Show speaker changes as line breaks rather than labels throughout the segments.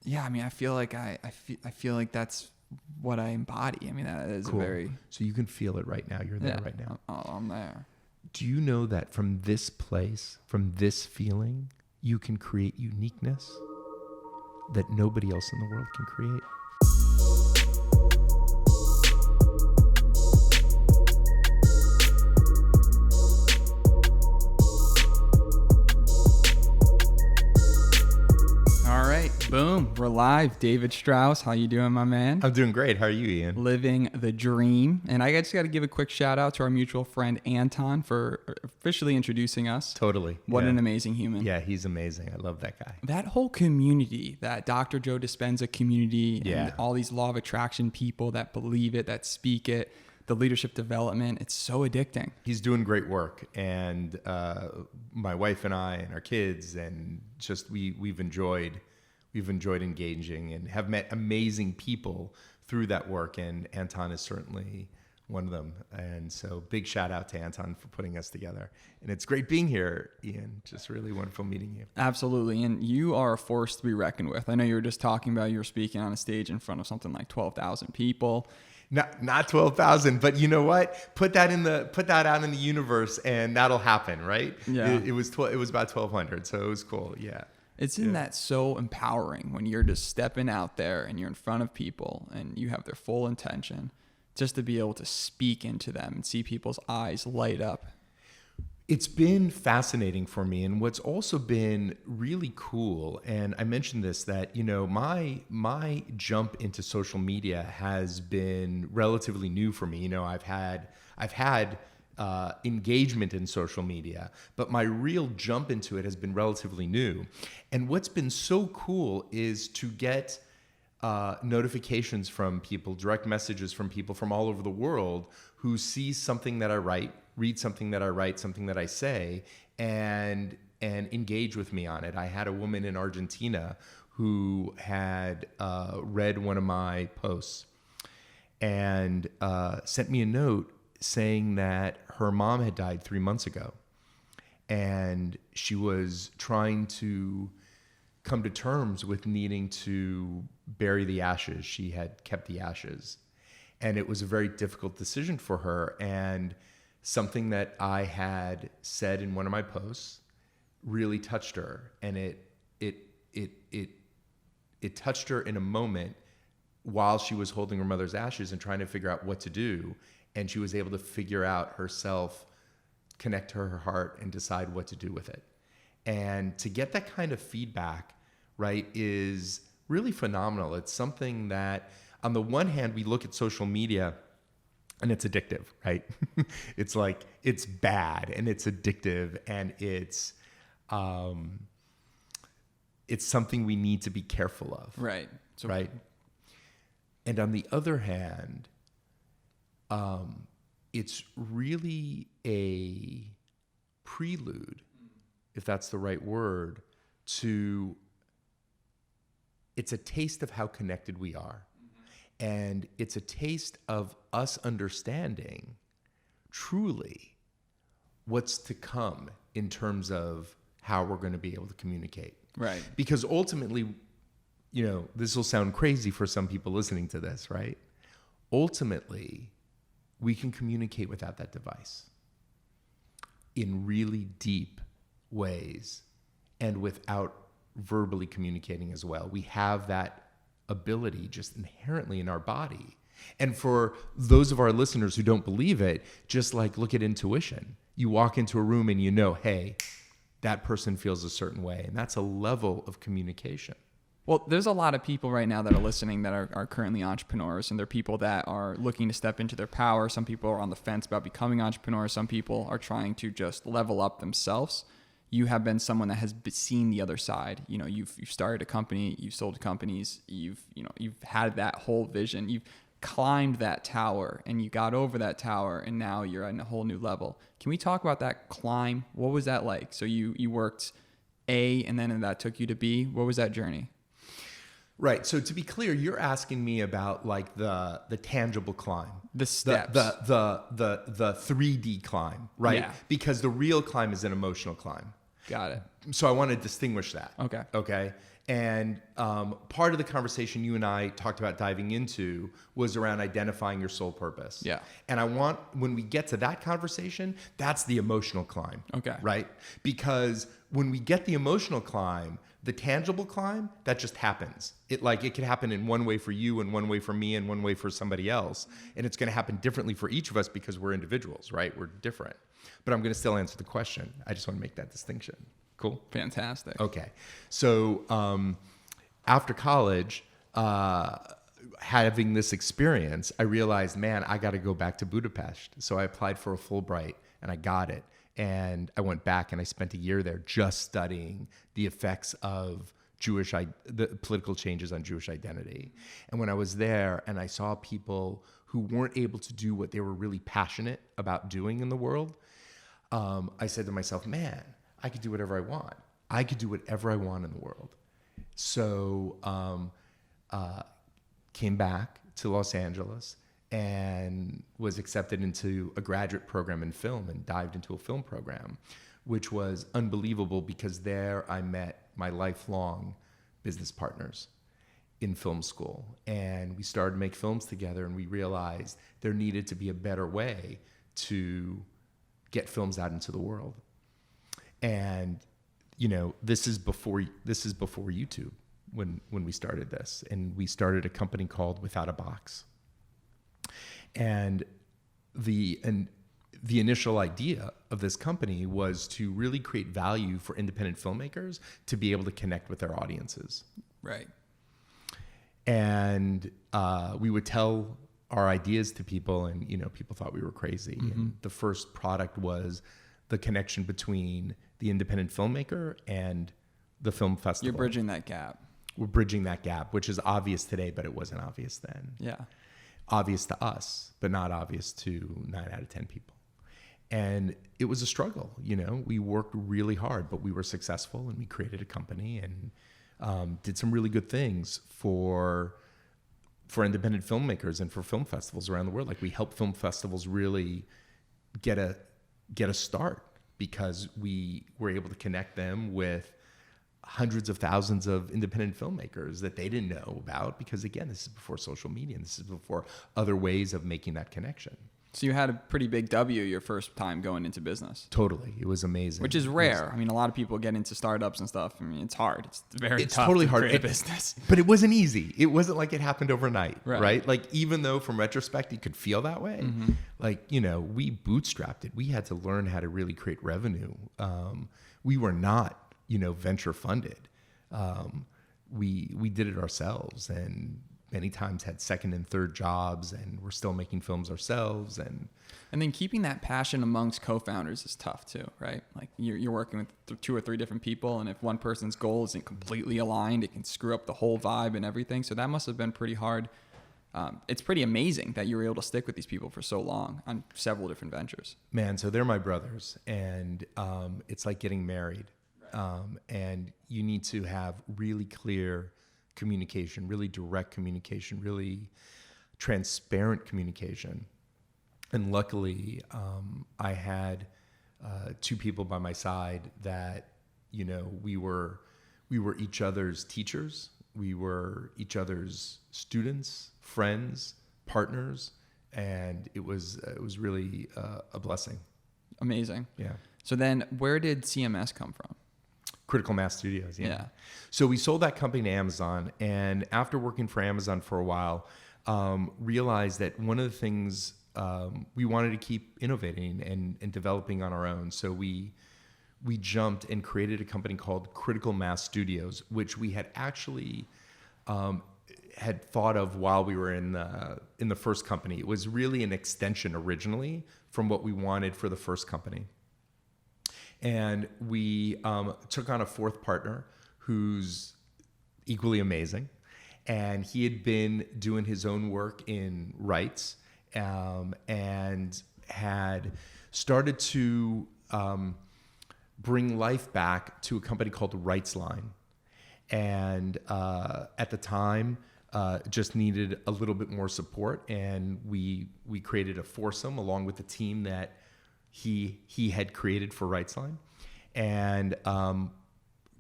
yeah, I mean, I feel like I feel like that's what I embody. I mean, that is
Cool.
a very,
So you can feel it right now. You're there right now.
I'm there.
Do you know that from this place, from this feeling, you can create uniqueness that nobody else in the world can create?
All right, boom, we're live. David Strauss, how you doing, my man?
I'm doing great. How are you, Ian?
Living the dream. And I just got to give a quick shout out to our mutual friend Anton for officially introducing us.
Totally.
What an amazing human.
Yeah, he's amazing. I love that guy.
That whole community, that Dr. Joe Dispenza community, and all these law of attraction people that believe it, that speak it, the leadership development, it's so addicting.
He's doing great work. And my wife and I and our kids, and just we've enjoyed engaging and have met amazing people through that work. And Anton is certainly one of them. And so big shout out to Anton for putting us together. And it's great being here, Ian. Just really wonderful meeting you.
Absolutely. And you are a force to be reckoned with. I know you were just talking about you were speaking on a stage in front of something like 12,000 people.
Not 12,000, but you know what? Put that out in the universe, and that'll happen, right?
Yeah.
It was about 1,200, so it was cool. Yeah.
Isn't that so empowering when you're just stepping out there and you're in front of people and you have their full intention, just to be able to speak into them and see people's eyes light up?
It's been fascinating for me, and what's also been really cool, and I mentioned this, that my jump into social media has been relatively new for me. I've had engagement in social media, but my real jump into it has been relatively new. And what's been so cool is to get notifications from people, direct messages from people from all over the world who see something that I write, read something that I write, something that I say, and engage with me on it. I had a woman in Argentina who had read one of my posts and sent me a note saying that her mom had died 3 months ago, and she was trying to come to terms with needing to bury the ashes. She had kept the ashes, and it was a very difficult decision for her. And something that I had said in one of my posts really touched her, and it touched her in a moment while she was holding her mother's ashes and trying to figure out what to do. And she was able to figure out herself, connect to her heart, and decide what to do with it. And to get that kind of feedback, right, is really phenomenal. It's something that, on the one hand, we look at social media and it's addictive, right? It's like, it's bad and it's addictive, and it's something we need to be careful of.
Right. So,
right. And on the other hand, it's really a prelude, if that's the right word, it's a taste of how connected we are. And it's a taste of us understanding truly what's to come in terms of how we're going to be able to communicate.
Right.
Because ultimately, this will sound crazy for some people listening to this, right? Ultimately, we can communicate without that device in really deep ways and without verbally communicating as well. We have that ability just inherently in our body. And for those of our listeners who don't believe it, just like look at intuition. You walk into a room and hey, that person feels a certain way. And that's a level of communication.
Well, there's a lot of people right now that are listening that are currently entrepreneurs, and they're people that are looking to step into their power. Some people are on the fence about becoming entrepreneurs. Some people are trying to just level up themselves. You have been someone that has seen the other side. You've started a company, you've sold companies, you've had that whole vision. You've climbed that tower and you got over that tower, and now you're at a whole new level. Can we talk about that climb? What was that like? So you worked A, and then that took you to B. What was that journey?
Right. So to be clear, you're asking me about like the tangible climb,
the steps,
the 3D climb, right?
Yeah. Because
the real climb is an emotional climb.
Got it.
So I want to distinguish that.
Okay.
Okay. And part of the conversation you and I talked about diving into was around identifying your soul purpose.
Yeah.
And I want, when we get to that conversation, that's the emotional climb.
Okay.
Right? Because when we get the emotional climb, the tangible climb, that just happens. It could happen in one way for you and one way for me and one way for somebody else. And it's going to happen differently for each of us because we're individuals, right? We're different. But I'm going to still answer the question. I just want to make that distinction. Cool?
Fantastic.
Okay. So after college, having this experience, I realized, man, I got to go back to Budapest. So I applied for a Fulbright and I got it. And I went back and I spent a year there just studying the effects of the political changes on Jewish identity. And when I was there and I saw people who weren't able to do what they were really passionate about doing in the world, I said to myself, man, I could do whatever I want. I could do whatever I want in the world. So came back to Los Angeles and was accepted into a graduate program in film and dived into a film program, which was unbelievable because there I met my lifelong business partners in film school. And we started to make films together and we realized there needed to be a better way to get films out into the world. And, you know, this is before YouTube when we started this. And we started a company called Without a Box. And the initial idea of this company was to really create value for independent filmmakers to be able to connect with their audiences.
Right.
And we would tell our ideas to people, and you know, people thought we were crazy. Mm-hmm. And the first product was the connection between the independent filmmaker and the film festival.
You're bridging that gap.
We're bridging that gap, which is obvious today, but it wasn't obvious then.
Yeah.
Obvious to us, but not obvious to 9 out of 10 people. And it was a struggle, you know. We worked really hard, but we were successful, and we created a company and did some really good things for independent filmmakers and for film festivals around the world. Like, we helped film festivals really get a start because we were able to connect them with hundreds of thousands of independent filmmakers that they didn't know about because, again, this is before social media and this is before other ways of making that connection.
So you had a pretty big W your first time going into business.
Totally. It was amazing.
Which is rare. I mean, a lot of people get into startups and stuff. I mean, it's hard. It's very tough
totally
to
hard.
create a business.
But it wasn't easy. It wasn't like it happened overnight,
Right.
right? Like, even though from retrospect, you could feel that way, like, you know, we bootstrapped it. We had to learn how to really create revenue. We were not, you know, venture funded. We did it ourselves, and many times had second and third jobs, and we're still making films ourselves. And
then keeping that passion amongst co-founders is tough too, right? Like, you're working with 2 or 3 different people, and if one person's goal isn't completely aligned, it can screw up the whole vibe and everything. So that must have been pretty hard. It's pretty amazing that you were able to stick with these people for so long on several different ventures.
Man, so they're my brothers, and it's like getting married. And you need to have really clear communication, really direct communication, really transparent communication. And luckily, I had 2 people by my side that, you know, we were each other's teachers, we were each other's students, friends, partners, and it was really a blessing.
Amazing.
Yeah.
So then, where did CMS come from?
Critical Mass Studios,
Yeah.
So we sold that company to Amazon, and after working for Amazon for a while, realized that one of the things we wanted to keep innovating and developing on our own. So we jumped and created a company called Critical Mass Studios, which we had actually had thought of while we were in the first company. It was really an extension originally from what we wanted for the first company. And we took on a 4th partner who's equally amazing. And he had been doing his own work in rights and had started to bring life back to a company called RightsLine. And at the time, just needed a little bit more support. And we created a foursome along with the team that he had created for RightsLine, and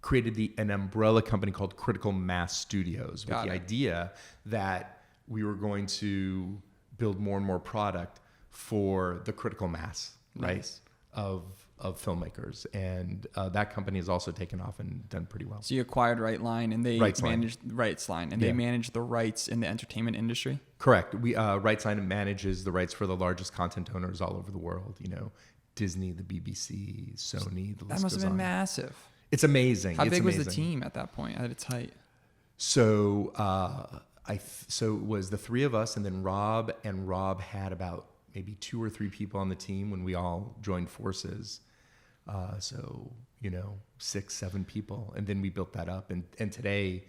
created an umbrella company called Critical Mass Studios with
Got
the
it.
idea that we were going to build more and more product for the critical mass, right,
Nice.
of filmmakers. And that company has also taken off and done pretty well.
So you acquired Rightline, and they
Rightsline.
managed Rightsline, and
Yeah.
they manage the rights in the entertainment industry.
Correct. We Rightside manages the rights for the largest content owners all over the world. Disney, the BBC, Sony. The
That
list
must have
goes
been
on.
massive.
It's amazing.
How
It's
big was the
amazing.
team at that point, at its height?
So so it was the three of us, and then Rob had about maybe 2 or 3 people on the team when we all joined forces. So 6, 7 people, and then we built that up. And today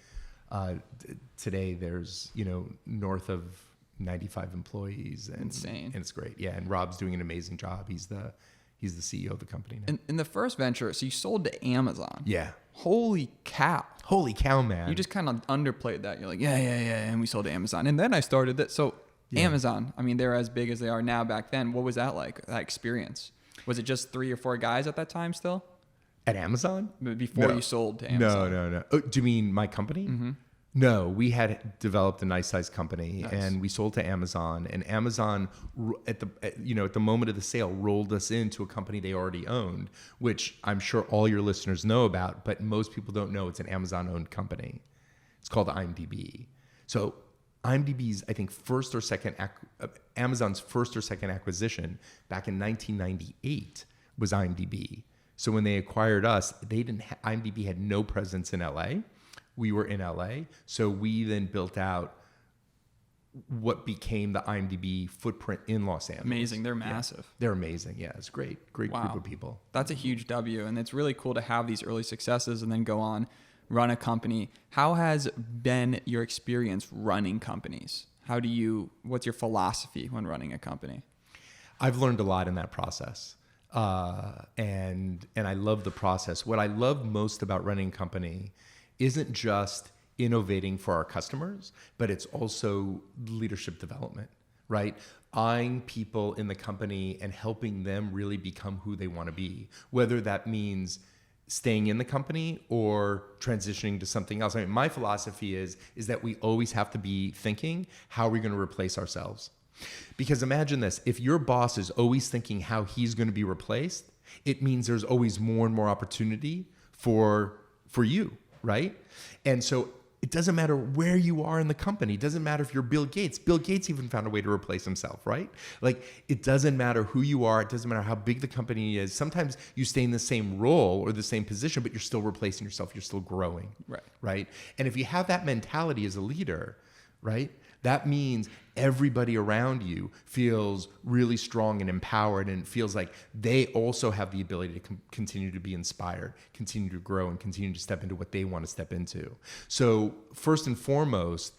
there's north of 95 employees. And,
Insane.
And it's great. Yeah, and Rob's doing an amazing job. He's the CEO of the company now.
In the first venture, so you sold to Amazon.
Yeah.
Holy cow.
Holy cow, man.
You just kind of underplayed that. You're like, yeah, and we sold to Amazon. And then I started that. So
Yeah.
Amazon, I mean, they're as big as they are now. Back then, what was that like, that experience? Was it just 3 or 4 guys at that time still?
At Amazon?
Before
No.
you sold to Amazon?
No. Oh, do you mean my company? Mm-hmm. No, we had developed a nice sized company.
Nice.
And we sold to Amazon. And Amazon, at the moment of the sale, rolled us into a company they already owned, which I'm sure all your listeners know about, but most people don't know it's an Amazon-owned company. It's called IMDb. So IMDb's, I think, Amazon's first or second acquisition back in 1998 was IMDb. So when they acquired us, IMDb had no presence in LA. We were in LA. So we then built out what became the IMDb footprint in Los Angeles.
Amazing. They're massive.
They're amazing. Yeah, it's great. Great
Wow.
group of people.
That's a huge W. And it's really cool to have these early successes and then go on, run a company. How has been your experience running companies? What's your philosophy when running a company?
I've learned a lot in that process. And I love the process. What I love most about running a company isn't just innovating for our customers, but it's also leadership development, right? Eyeing people in the company and helping them really become who they want to be, whether that means staying in the company or transitioning to something else. I mean, my philosophy is that we always have to be thinking, how are we going to replace ourselves? Because imagine this, if your boss is always thinking how he's going to be replaced, it means there's always more and more opportunity for you, right? And so it doesn't matter where you are in the company. It doesn't matter if you're Bill Gates. Bill Gates even found a way to replace himself, right? Like, it doesn't matter who you are. It doesn't matter how big the company is. Sometimes you stay in the same role or the same position, but you're still replacing yourself. You're still growing, right? And if you have that mentality as a leader, right, that means everybody around you feels really strong and empowered, and it feels like they also have the ability to continue to be inspired, continue to grow, and continue to step into what they want to step into. So first and foremost,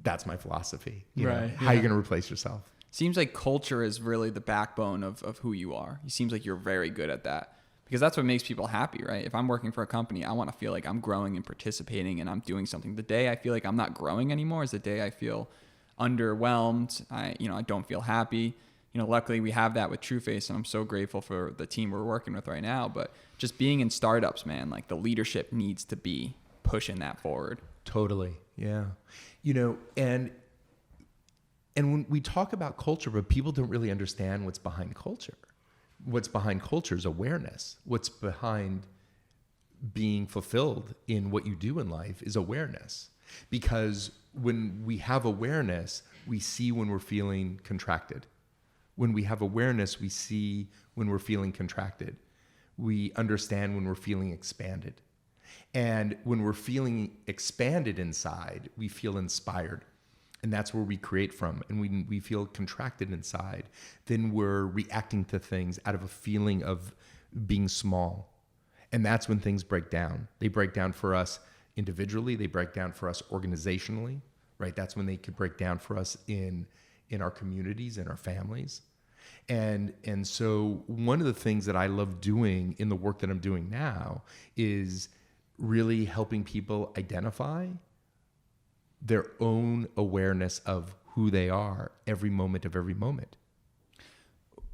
that's my philosophy.
Right,
How are you going to replace yourself?
Seems like culture is really the backbone of who you are. It seems like you're very good at that. Because that's what makes people happy, right? If I'm working for a company, I want to feel like I'm growing and participating and I'm doing something. The day I feel like I'm not growing anymore is the day I feel underwhelmed. I don't feel happy. Luckily we have that with TrueFace, and I'm so grateful for the team we're working with right now. But just being in startups, man, like, the leadership needs to be pushing that forward.
Totally. Yeah. And when we talk about culture, but people don't really understand what's behind culture. What's behind culture is awareness. What's behind being fulfilled in what you do in life is awareness. Because when we have awareness, we see when we're feeling contracted. When we have awareness, we see when we're feeling contracted. We understand when we're feeling expanded. And when we're feeling expanded inside, we feel inspired. And that's where we create from. And when we feel contracted inside, then we're reacting to things out of a feeling of being small. And that's when things break down. They break down for us individually. They break down for us organizationally, right? That's when they could break down for us in our communities, in our families. And so one of the things that I love doing in the work that I'm doing now is really helping people identify their own awareness of who they are every moment of every moment.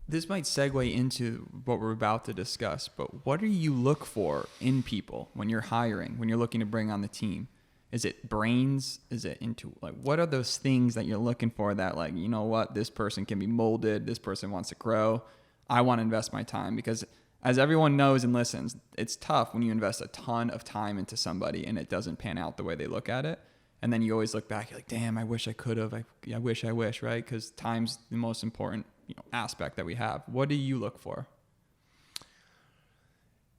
This might segue into what we're about to discuss, but what do you look for in people when you're hiring, when you're looking to bring on the team? Is it brains? Is it like, what are those things that you're looking for that, like, you know what, this person can be molded, this person wants to grow, I want to invest my time? Because as everyone knows and listens, it's tough when you invest a ton of time into somebody and it doesn't pan out the way they look at it. And then you always look back, you're like, damn, I wish I could have. I wish, right? Because time's the most important, aspect that we have. What do you look for?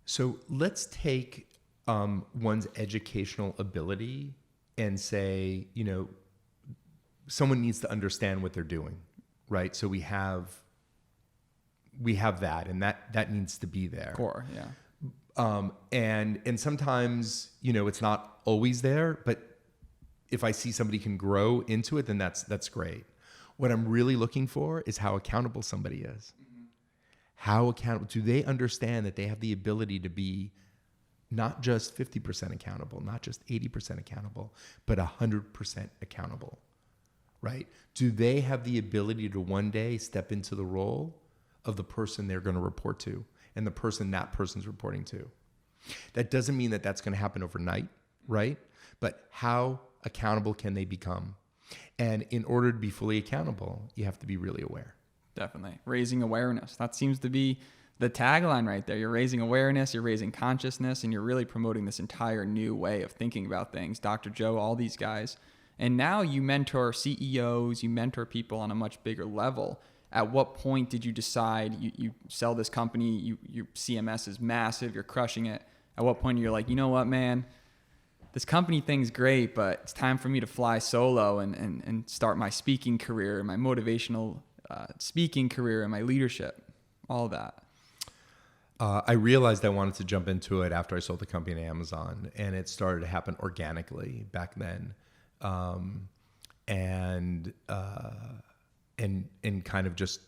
So let's take one's educational ability and say, someone needs to understand what they're doing, right? So we have that, and that needs to be there.
Core, yeah.
And sometimes, it's not always there, but if I see somebody can grow into it, then that's great. What I'm really looking for is how accountable somebody is. Mm-hmm. How accountable, do they understand that they have the ability to be not just 50% accountable, not just 80% accountable, but 100% accountable, right? Do they have the ability to one day step into the role of the person they're going to report to and the person that person's reporting to? That doesn't mean that that's going to happen overnight, right? But how accountable can they become? And in order to be fully accountable, you have to be really aware.
Definitely. Raising awareness. That seems to be the tagline right there. You're raising awareness, you're raising consciousness, and you're really promoting this entire new way of thinking about things. Dr. Joe, all these guys. And now you mentor CEOs, you mentor people on a much bigger level. At what point did you decide you sell this company, your CMS is massive, you're crushing it. At what point you're like, you know what, man? This company thing's great, but it's time for me to fly solo and start my speaking career, my motivational speaking career, and my leadership, all that.
I realized I wanted to jump into it after I sold the company to Amazon, and it started to happen organically back then, and kind of just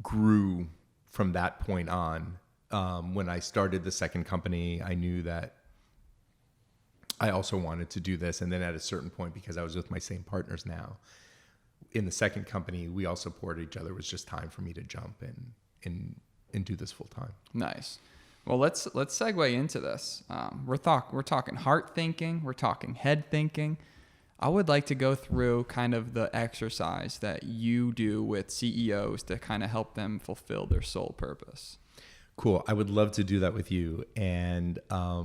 grew from that point on. When I started the second company, I knew that I also wanted to do this. And then at a certain point, because I was with my same partners now, in the second company, we all supported each other. It was just time for me to jump and do this full time.
Nice. Well, let's segue into this. We're talking heart thinking. We're talking head thinking. I would like to go through kind of the exercise that you do with CEOs to kind of help them fulfill their sole purpose.
Cool. I would love to do that with you. And I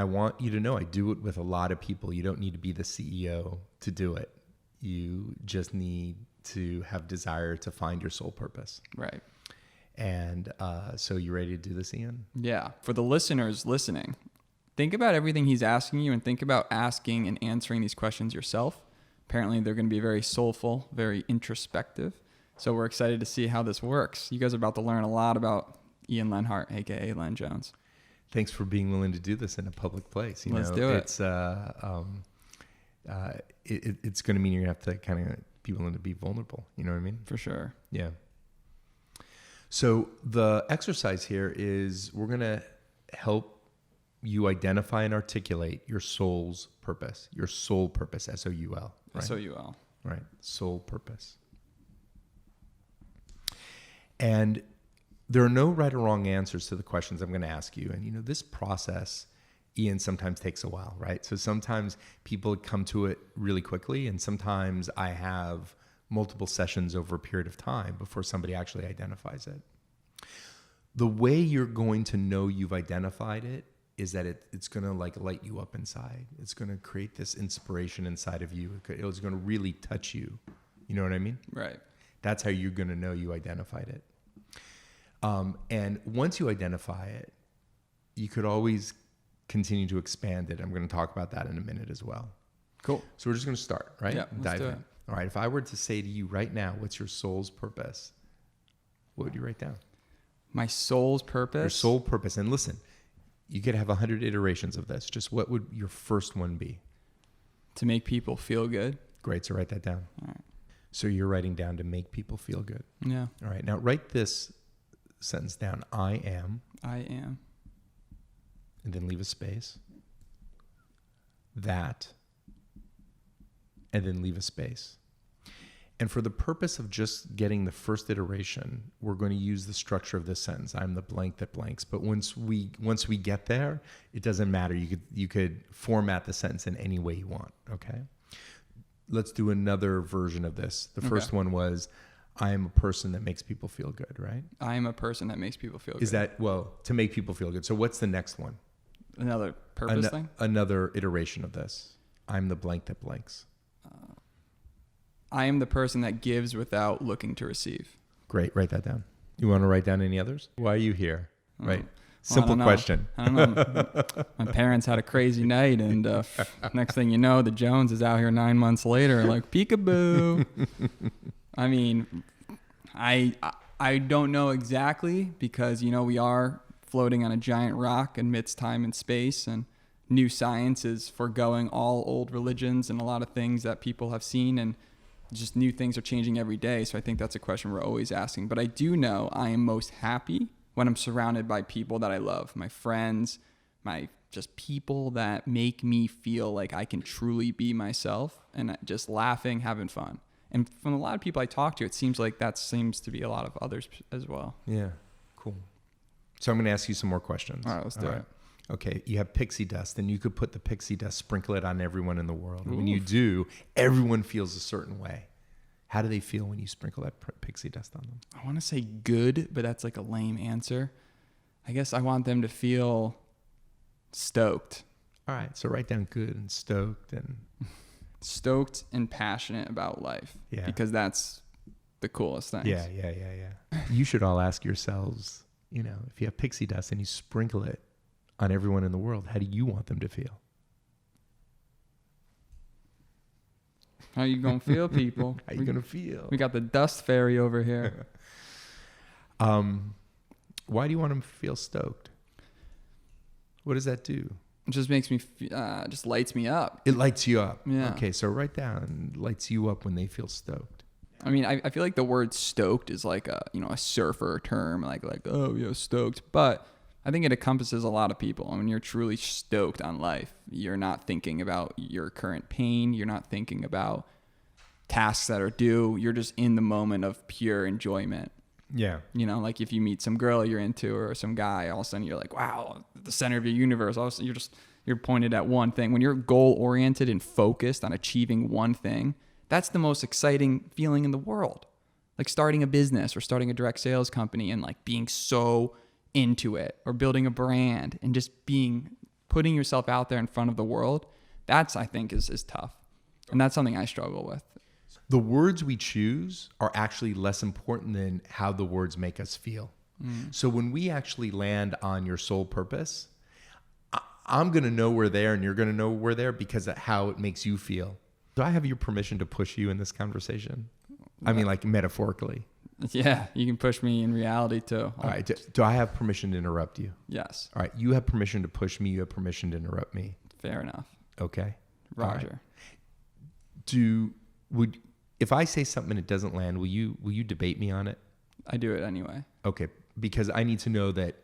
want you to know I do it with a lot of people. You don't need to be the CEO to do it. You just need to have desire to find your sole purpose.
Right.
And so you ready to do this, Ian?
Yeah. For the listeners listening, think about everything he's asking you and think about asking and answering these questions yourself. Apparently, they're going to be very soulful, very introspective. So we're excited to see how this works. You guys are about to learn a lot about Ian Lenhart, a.k.a. Len Jones.
Thanks for being willing to do this in a public place.
Let's do it.
It's going to mean you're going to have to kind of be willing to be vulnerable. You know what I mean?
For sure.
Yeah. So the exercise here is we're going to help you identify and articulate your soul's purpose, your soul purpose, S-O-U-L. Right?
S-O-U-L.
Right. Soul purpose. And there are no right or wrong answers to the questions I'm going to ask you. And, this process, Ian, sometimes takes a while, right? So sometimes people come to it really quickly, and sometimes I have multiple sessions over a period of time before somebody actually identifies it. The way you're going to know you've identified it is that it's going to light you up inside. It's going to create this inspiration inside of you. It's going to really touch you. You know what I mean?
Right.
That's how you're going to know you identified it. And once you identify it, you could always continue to expand it. I'm going to talk about that in a minute as well.
Cool.
So we're just going to start, right?
Yeah, let's do it.
All right. If I were to say to you right now, what's your soul's purpose? What would you write down?
My soul's purpose?
Your soul purpose. And listen, you could have 100 iterations of this. Just what would your first one be?
To make people feel good.
Great. So write that down.
All right.
So you're writing down to make people feel good.
Yeah.
All right. Now write this sentence down. I am.
And
then leave a space. That. And then leave a space. And for the purpose of just getting the first iteration, we're going to use the structure of this sentence. I'm the blank that blanks. But once we get there, it doesn't matter. You could format the sentence in any way you want. Okay. Let's do another version of this. The first one was, I am a person that makes people feel good, right?
I am a person that makes people feel good.
Is that, to make people feel good. So what's the next one?
Another purpose thing?
Another iteration of this. I'm the blank that blanks.
I am the person that gives without looking to receive.
Great. Write that down. You want to write down any others? Why are you here? Right.
Well,
Simple question.
I don't know. My parents had a crazy night, and next thing you know, the Jones is out here 9 months later, like peekaboo. I mean, I don't know exactly because, we are floating on a giant rock amidst time and space, and new science is foregoing all old religions and a lot of things that people have seen, and just new things are changing every day. So I think that's a question we're always asking. But I do know I am most happy when I'm surrounded by people that I love, my friends, my just people that make me feel like I can truly be myself and just laughing, having fun. And from a lot of people I talk to, it seems like that seems to be a lot of others as well.
Yeah, cool. So I'm going to ask you some more questions.
All right, let's do it.
Okay, you have pixie dust, and you could put the pixie dust, sprinkle it on everyone in the world. And when you do, everyone feels a certain way. How do they feel when you sprinkle that pixie dust on them?
I want to say good, but that's like a lame answer. I guess I want them to feel stoked.
All right, so write down good and stoked and...
Stoked and passionate about life.
Yeah.
Because that's the coolest thing.
Yeah. You should all ask yourselves, if you have pixie dust and you sprinkle it on everyone in the world, how do you want them to feel?
How you gonna feel, people?
How you gonna feel?
We got the dust fairy over here.
Why do you want them to feel stoked? What does that do?
It just makes me, just lights me up.
It lights you up.
Yeah.
Okay, so write down lights you up when they feel stoked.
I mean, I feel like the word stoked is like a surfer term, like oh yeah, stoked. But I think it encompasses a lot of people. I mean, you're truly stoked on life. You're not thinking about your current pain. You're not thinking about tasks that are due. You're just in the moment of pure enjoyment.
Yeah.
Like if you meet some girl you're into or some guy, all of a sudden you're like, wow, the center of your universe. All of a sudden you're pointed at one thing. When you're goal oriented and focused on achieving one thing, that's the most exciting feeling in the world. Like starting a business or starting a direct sales company and like being so into it, or building a brand and just putting yourself out there in front of the world. That's, I think, is tough. And that's something I struggle with.
The words we choose are actually less important than how the words make us feel. So when we actually land on your sole purpose, I'm going to know we're there and you're going to know we're there because of how it makes you feel. Do I have your permission to push you in this conversation? I mean, like metaphorically.
Yeah, you can push me in reality too.
All right. Do I have permission to interrupt you?
Yes.
All right. You have permission to push me. You have permission to interrupt me.
Fair enough.
Okay.
Roger.
Right. If I say something and it doesn't land, will you debate me on it?
I do it anyway.
Okay. Because I need to know that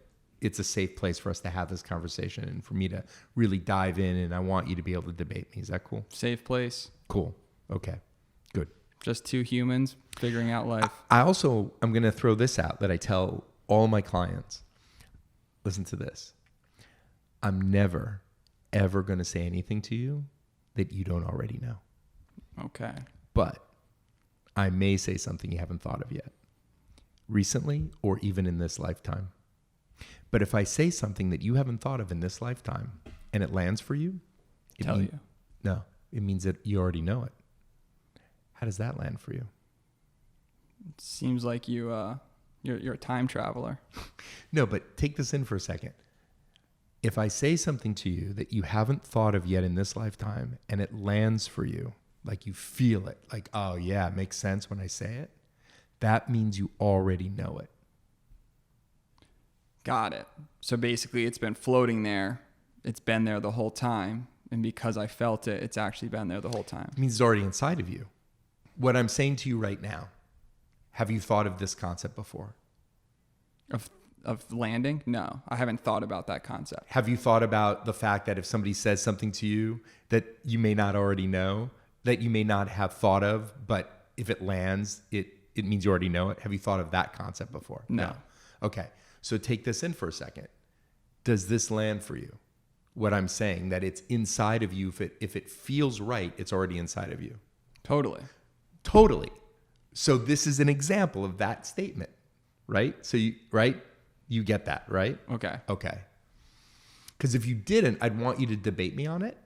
it's a safe place for us to have this conversation and for me to really dive in, and I want you to be able to debate me. Is that cool?
Safe place.
Cool. Okay. Good.
Just two humans figuring out life.
I'm going to throw this out that I tell all my clients. Listen to this. I'm never, ever going to say anything to you that you don't already know.
Okay.
But I may say something you haven't thought of yet, recently or even in this lifetime. But if I say something that you haven't thought of in this lifetime and it lands for you, No, it means that you already know it. How does that land for you?
It seems like you're a time traveler.
No, but take this in for a second. If I say something to you that you haven't thought of yet in this lifetime and it lands for you, like you feel it, like, oh yeah, it makes sense when I say it, that means you already know it.
Got it. So basically it's been floating there. It's been there the whole time. And because I felt it, it's actually been there the whole time.
It means it's already inside of you. What I'm saying to you right now, have you thought of this concept before?
Of landing? No, I haven't thought about that concept.
Have you thought about the fact that if somebody says something to you that you may not already know, that you may not have thought of, but if it lands, it means you already know it. Have you thought of that concept before?
No.
Okay. So take this in for a second. Does this land for you? What I'm saying, that it's inside of you. If it feels right, it's already inside of you.
Totally.
Totally. So this is an example of that statement, right? So you get that, right?
Okay.
Okay. Because if you didn't, I'd want you to debate me on it,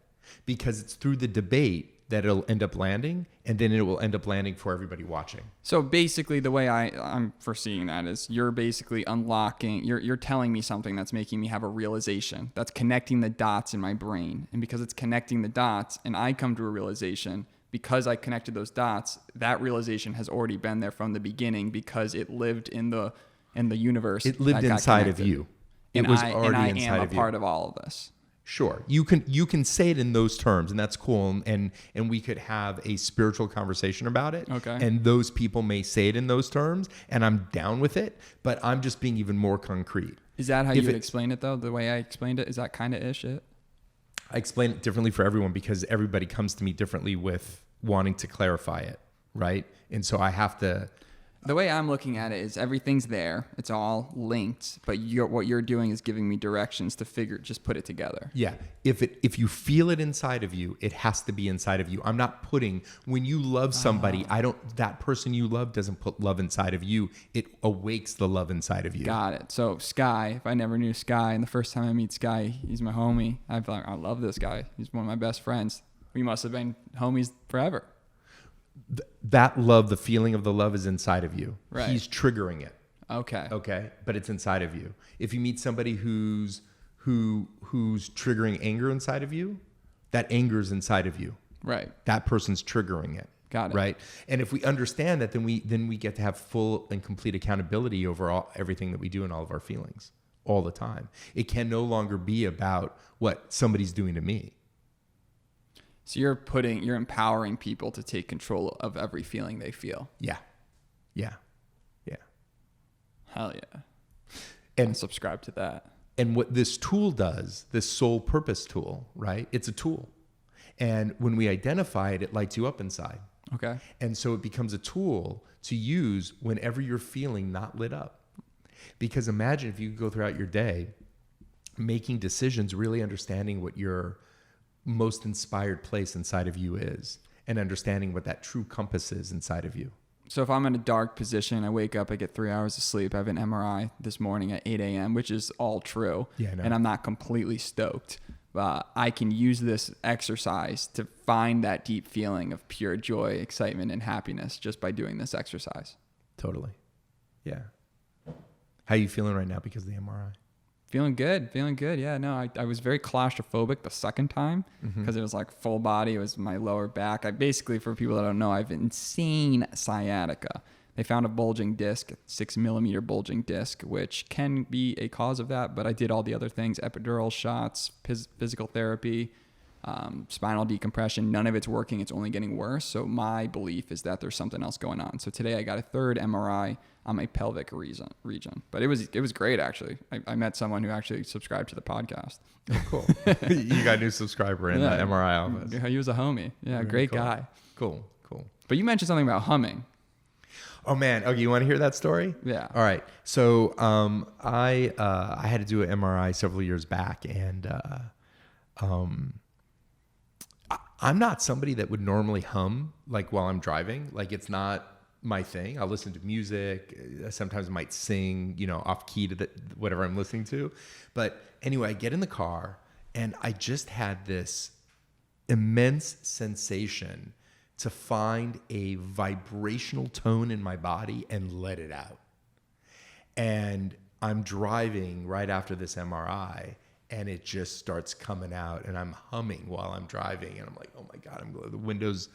because it's through the debate that it'll end up landing, and then it will end up landing for everybody watching.
So basically, the way I'm foreseeing that is you're basically unlocking, you're telling me something that's making me have a realization, that's connecting the dots in my brain. And because it's connecting the dots and I come to a realization, because I connected those dots, that realization has already been there from the beginning because it lived in the universe.
It lived inside of you. It was already inside of you.
And I am a part of all of this.
Sure. You can say it in those terms, and that's cool. And we could have a spiritual conversation about it.
Okay.
And those people may say it in those terms, and I'm down with it, but I'm just being even more concrete.
Is that how you would explain it, though? The way I explained it? Is that kind of ish it?
I explain it differently for everyone because everybody comes to me differently with wanting to clarify it, right? And so I have to...
The way I'm looking at it is everything's there. It's all linked, but what you're doing is giving me directions to just put it together.
Yeah. If you feel it inside of you, it has to be inside of you. I'm not putting, when you love somebody, that person you love doesn't put love inside of you. It awakes the love inside of you.
Got it. So Sky, if I never knew Sky, and the first time I meet Sky, he's my homie. I love this guy. He's one of my best friends. We must have been homies forever.
That love, the feeling of the love is inside of you.
Right.
He's triggering it.
Okay.
But it's inside of you. If you meet somebody who's triggering anger inside of you, that anger is inside of you.
Right.
That person's triggering it.
Got it.
Right. And if we understand that, then we get to have full and complete accountability over everything that we do and all of our feelings all the time. It can no longer be about what somebody's doing to me.
So you're empowering people to take control of every feeling they feel.
Yeah.
Hell yeah.
And
I subscribe to that.
And what this tool does, this soul purpose tool, right? It's a tool. And when we identify it, it lights you up inside.
Okay.
And so it becomes a tool to use whenever you're feeling not lit up. Because imagine if you go throughout your day making decisions, really understanding what your most inspired place inside of you is, and understanding what that true compass is inside of you.
So if I'm in a dark position, I wake up, I get 3 hours of sleep. I have an MRI this morning at 8 a.m., which is all true.
Yeah, I know.
And I'm not completely stoked. I can use this exercise to find that deep feeling of pure joy, excitement, and happiness just by doing this exercise.
Totally. Yeah. How are you feeling right now because of the MRI?
Feeling good. Yeah, no, I was very claustrophobic the second time because it was like full body. It was my lower back. I basically, for people that don't know, I have insane sciatica. They found a bulging disc, 6 millimeter bulging disc, which can be a cause of that. But I did all the other things, epidural shots, physical therapy, spinal decompression. None of it's working. It's only getting worse. So my belief is that there's something else going on. So today I got a third MRI on my pelvic region. But it was great, actually. I met someone who actually subscribed to the podcast.
Oh, cool. You got a new subscriber in the MRI office.
He was a homie. Yeah, very great
cool.
guy.
Cool.
But you mentioned something about humming.
Oh man. Okay, you want to hear that story?
Yeah.
All right. So I had to do an MRI several years back, and I'm not somebody that would normally hum like while I'm driving. Like, it's not my thing. I'll listen to music. Sometimes I might sing, off key to whatever I'm listening to. But anyway, I get in the car and I just had this immense sensation to find a vibrational tone in my body and let it out. And I'm driving right after this MRI, and it just starts coming out, and I'm humming while I'm driving, and I'm like, oh my God, the window's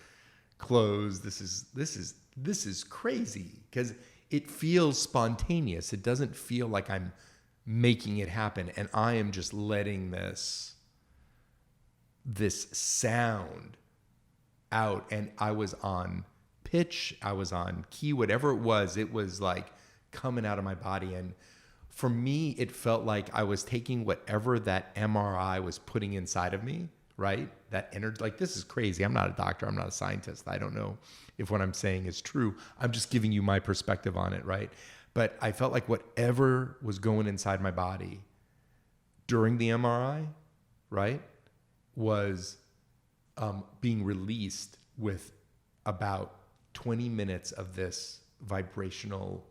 closed. This is crazy, because it feels spontaneous. It doesn't feel like I'm making it happen, and I am just letting this sound out. And I was on pitch, I was on key, whatever it was like coming out of my body. And for me, it felt like I was taking whatever that MRI was putting inside of me, right? That energy, like, this is crazy. I'm not a doctor. I'm not a scientist. I don't know if what I'm saying is true. I'm just giving you my perspective on it, right? But I felt like whatever was going inside my body during the MRI, right, was being released with about 20 minutes of this vibrational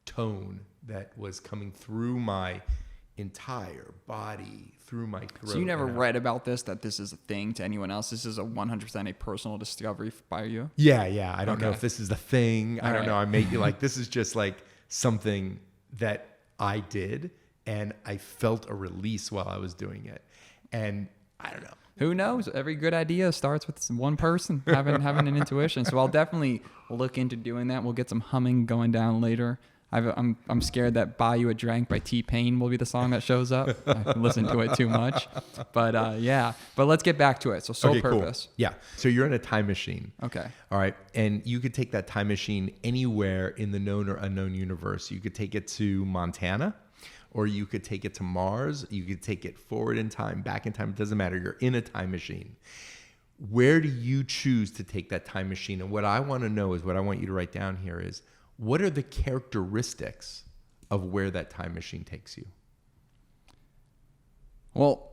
tone that was coming through my entire body, through my throat.
So you never read about this, that this is a thing to anyone else? This is a 100% a personal discovery by you?
Yeah. I don't know if this is the thing. I don't know. I make you like, this is just like something that I did, and I felt a release while I was doing it. And I don't know.
Who knows? Every good idea starts with one person having an intuition. So I'll definitely look into doing that. We'll get some humming going down later. I'm scared that "Buy You a Drink" by T-Pain will be the song that shows up. I listen to it too much, but yeah. But let's get back to it. So sole purpose.
Cool. Yeah. So you're in a time machine.
Okay.
All right, and you could take that time machine anywhere in the known or unknown universe. You could take it to Montana, or you could take it to Mars. You could take it forward in time, back in time. It doesn't matter. You're in a time machine. Where do you choose to take that time machine? And what I want to know is, what I want you to write down here is, what are the characteristics of where that time machine takes you?
Well,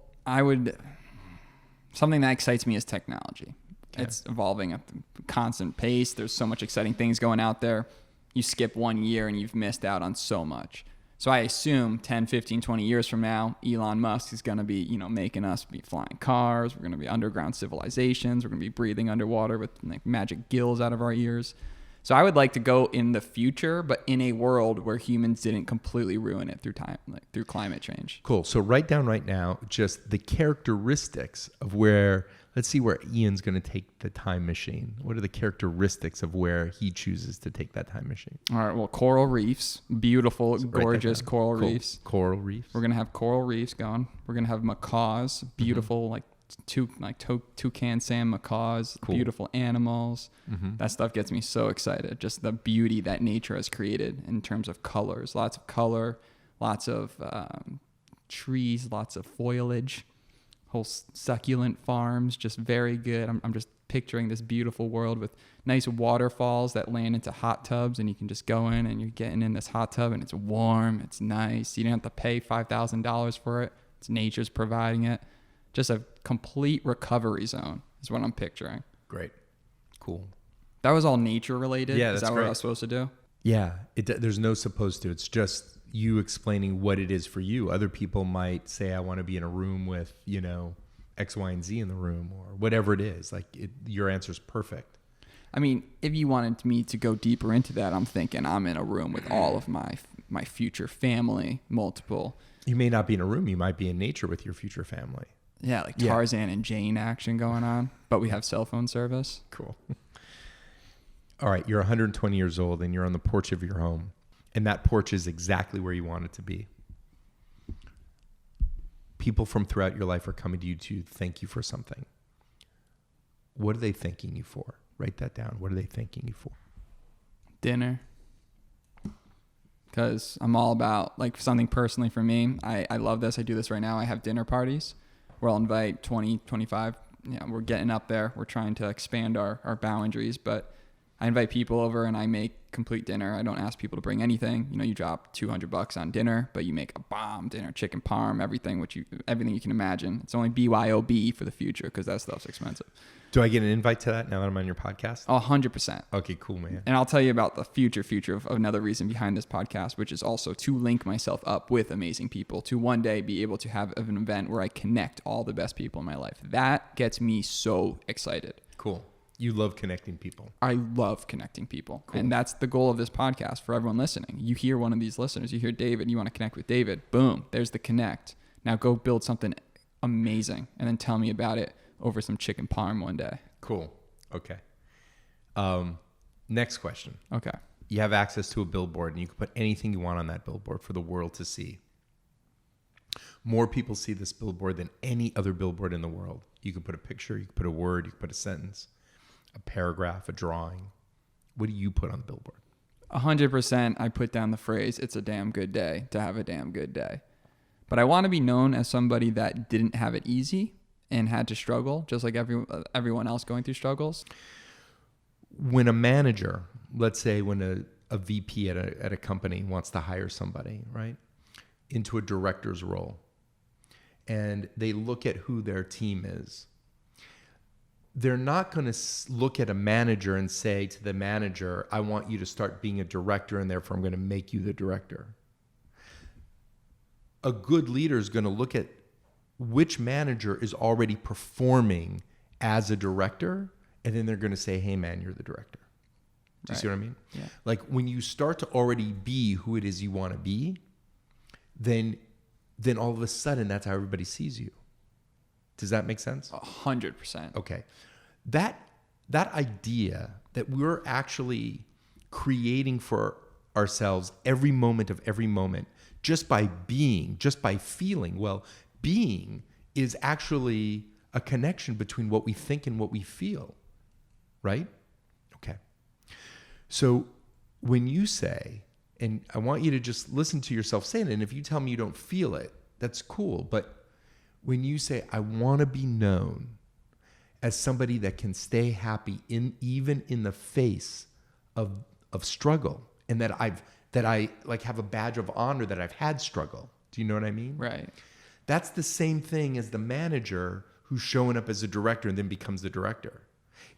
something that excites me is technology. Okay. It's evolving at a constant pace. There's so much exciting things going out there. You skip 1 year and you've missed out on so much. So I assume 10, 15, 20 years from now, Elon Musk is going to be, making us be flying cars. We're going to be underground civilizations. We're going to be breathing underwater with like magic gills out of our ears. So I would like to go in the future, but in a world where humans didn't completely ruin it through time, like through climate change.
Cool. So write down right now just the characteristics of where, let's see where Ian's going to take the time machine. What are the characteristics of where he chooses to take that time machine?
All right. Well, coral reefs, beautiful, gorgeous coral reefs.
Coral reefs.
We're going to have coral reefs going. We're going to have macaws, beautiful, toucan sand macaws, cool. Beautiful animals. Mm-hmm. That stuff gets me so excited. Just the beauty that nature has created in terms of colors. Lots of color, lots of trees, lots of foliage, whole succulent farms, just very good. I'm just picturing this beautiful world with nice waterfalls that land into hot tubs, and you can just go in and you're getting in this hot tub and it's warm, it's nice. You don't have to pay $5,000 for it. It's nature's providing it. Just a complete recovery zone is what I'm picturing.
Great. Cool.
That was all nature related?
Yeah,
is that
great.
What I was supposed to do?
Yeah. There's no supposed to. It's just you explaining what it is for you. Other people might say, I want to be in a room with, X, Y, and Z in the room, or whatever it is. Your answer's perfect.
I mean, if you wanted me to go deeper into that, I'm thinking I'm in a room with all of my future family, multiple.
You may not be in a room. You might be in nature with your future family.
Yeah, like Tarzan and Jane action going on, but we have cell phone service.
Cool. All right, you're 120 years old and you're on the porch of your home, and that porch is exactly where you want it to be. People from throughout your life are coming to you to thank you for something. What are they thanking you for? Write that down. What are they thanking you for?
Dinner. Because I'm all about, like, something personally for me. I love this. I do this right now. I have dinner parties where I'll invite 20, 25. We're getting up there. We're trying to expand our boundaries, but I invite people over and I make complete dinner. I don't ask people to bring anything. You drop $200 on dinner, but you make a bomb dinner, chicken parm, everything you can imagine. It's only BYOB for the future because that stuff's expensive.
Do I get an invite to that now that I'm on your podcast?
100%.
Okay, cool, man.
And I'll tell you about the future of another reason behind this podcast, which is also to link myself up with amazing people, to one day be able to have an event where I connect all the best people in my life. That gets me so excited.
Cool. You love connecting people.
I love connecting people.
Cool.
And that's the goal of this podcast for everyone listening. You hear one of these listeners, you hear David, you want to connect with David. Boom, there's the connect. Now go build something amazing and then tell me about it over some chicken parm one day.
Cool. Okay. Next question.
Okay.
You have access to a billboard and you can put anything you want on that billboard for the world to see. More people see this billboard than any other billboard in the world. You can put a picture, you can put a word, you can put a sentence, a paragraph, a drawing. What do you put on the billboard?
100% I put down the phrase, it's a damn good day to have a damn good day. But I want to be known as somebody that didn't have it easy and had to struggle, just like everyone else going through struggles?
When a manager, let's say when a VP at a company wants to hire somebody, right, into a director's role, and they look at who their team is, they're not going to look at a manager and say to the manager, I want you to start being a director, and therefore I'm going to make you the director. A good leader is going to look at which manager is already performing as a director, and then they're going to say, hey, man, you're the director. Do you see what I mean?
Yeah.
Like when you start to already be who it is you want to be, then all of a sudden that's how everybody sees you. Does that make sense?
100%.
Okay. That idea that we're actually creating for ourselves every moment of every moment just by being, just by feeling, well, being is actually a connection between what we think and what we feel, right? Okay. So when you say, and I want you to just listen to yourself say it, and if you tell me you don't feel it, that's cool. But when you say, I want to be known as somebody that can stay happy even in the face of struggle, and that I like have a badge of honor that I've had struggle. Do you know what I mean?
Right.
That's the same thing as the manager who's showing up as a director and then becomes the director.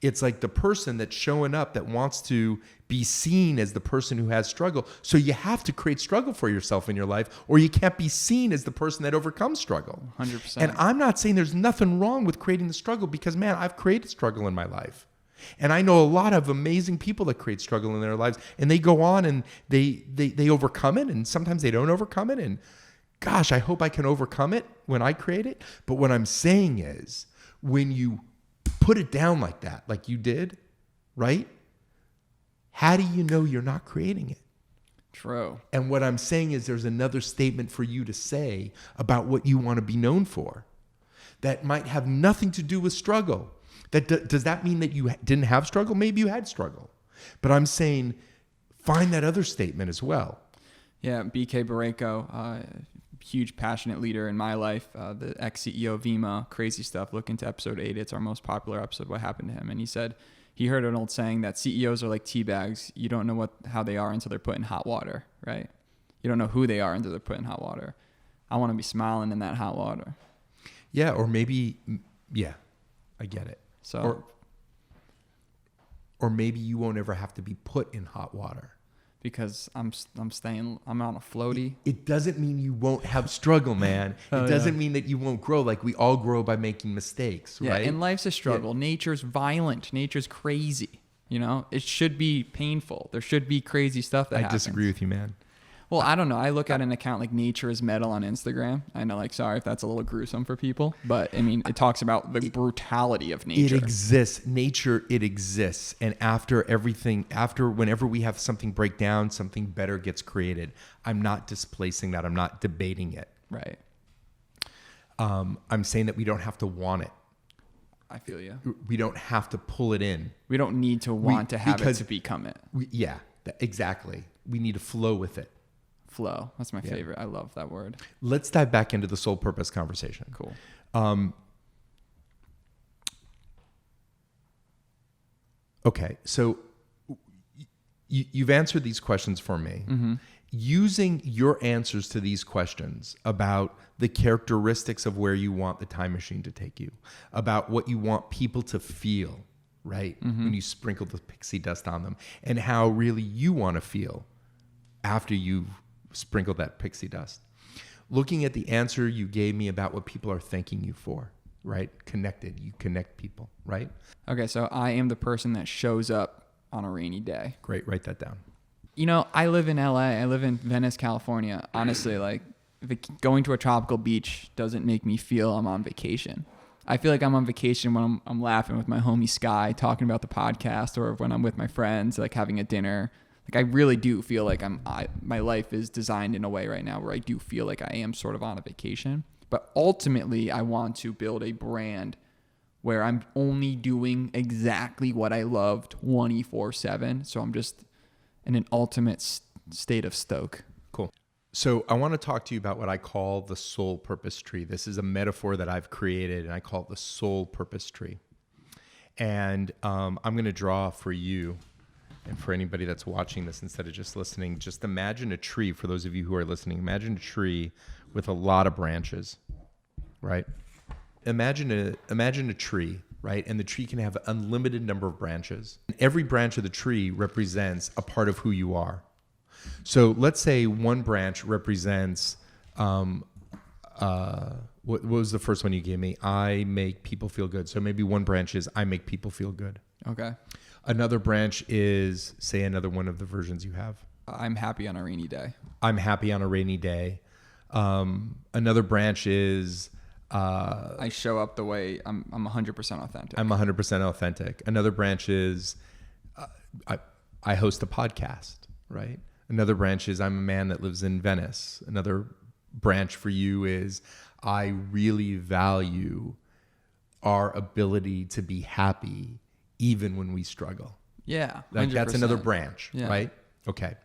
It's like the person that's showing up that wants to be seen as the person who has struggle. So you have to create struggle for yourself in your life, or you can't be seen as the person that overcomes struggle.
100%.
And I'm not saying there's nothing wrong with creating the struggle, because, man, I've created struggle in my life. And I know a lot of amazing people that create struggle in their lives, and they go on and they overcome it, and sometimes they don't overcome it. And gosh, I hope I can overcome it when I create it. But what I'm saying is, when you put it down like that, like you did, right? How do you know you're not creating it?
True.
And what I'm saying is there's another statement for you to say about what you want to be known for that might have nothing to do with struggle. Does that mean that you didn't have struggle? Maybe you had struggle. But I'm saying find that other statement as well.
Yeah, BK Barreco, huge passionate leader in my life, the ex-CEO of Vima, crazy stuff. Look into episode 8. It's our most popular episode, what happened to him. And he said he heard an old saying that CEOs are like tea bags. You don't know how they are until they're put in hot water, right? You don't know who they are until they're put in hot water. I want to be smiling in that hot water.
Yeah, or maybe, yeah, I get it.
So,
or maybe you won't ever have to be put in hot water.
Because I'm on a floaty.
It doesn't mean you won't have struggle, man. It doesn't mean that you won't grow. Like, we all grow by making mistakes, right?
And life's a struggle.
Yeah.
Nature's violent. Nature's crazy. You know, it should be painful. There should be crazy stuff that happens.
I disagree with you, man.
Well, I don't know. I look at an account like Nature is Metal on Instagram. I know, like, sorry if that's a little gruesome for people, but I mean, it talks about the brutality of nature.
It exists. Nature, it exists. And whenever we have something break down, something better gets created. I'm not displacing that. I'm not debating it.
Right.
I'm saying that we don't have to want it.
I feel you.
We don't have to pull it in.
We don't need to want to have it to become it.
Exactly. We need to flow with it.
Flow. That's my favorite. I love that word.
Let's dive back into the soul purpose conversation.
Cool.
Okay. So you've answered these questions for me. Mm-hmm. Using your answers to these questions about the characteristics of where you want the time machine to take you, about what you want people to feel, right? Mm-hmm. When you sprinkle the pixie dust on them, and how really you want to feel after you've sprinkled that pixie dust. Looking at the answer you gave me about what people are thanking you for, right? Connected. You connect people, right?
Okay, so I am the person that shows up on a rainy day.
Great. Write that down.
You know, I live in LA. I live in Venice, California. Honestly, like, going to a tropical beach doesn't make me feel I'm on vacation. I feel like I'm on vacation when I'm laughing with my homie Sky, talking about the podcast, or when I'm with my friends, like having a dinner. Like, I really do feel like my life is designed in a way right now where I do feel like I am sort of on a vacation. But ultimately, I want to build a brand where I'm only doing exactly what I love 24/7. So I'm just in an ultimate state of stoke.
Cool. So I want to talk to you about what I call the soul purpose tree. This is a metaphor that I've created, and I call it the soul purpose tree. And I'm going to draw for you and for anybody that's watching this instead of just listening. Just imagine a tree. For those of you who are listening, imagine a tree with a lot of branches, right? Imagine a tree, right? And the tree can have an unlimited number of branches. And every branch of the tree represents a part of who you are. So let's say one branch represents, what was the first one you gave me? I make people feel good. So maybe one branch is I make people feel good.
Okay.
Another branch is, say, another one of the versions you have.
I'm happy on a rainy day.
I'm happy on a rainy day. Another branch is,
I show up the way I'm 100% authentic.
I'm 100% authentic. Another branch is, I host a podcast, right? Another branch is I'm a man that lives in Venice. Another branch for you is I really value our ability to be happy even when we struggle.
Yeah. 100%.
Like that's another branch, right? Okay.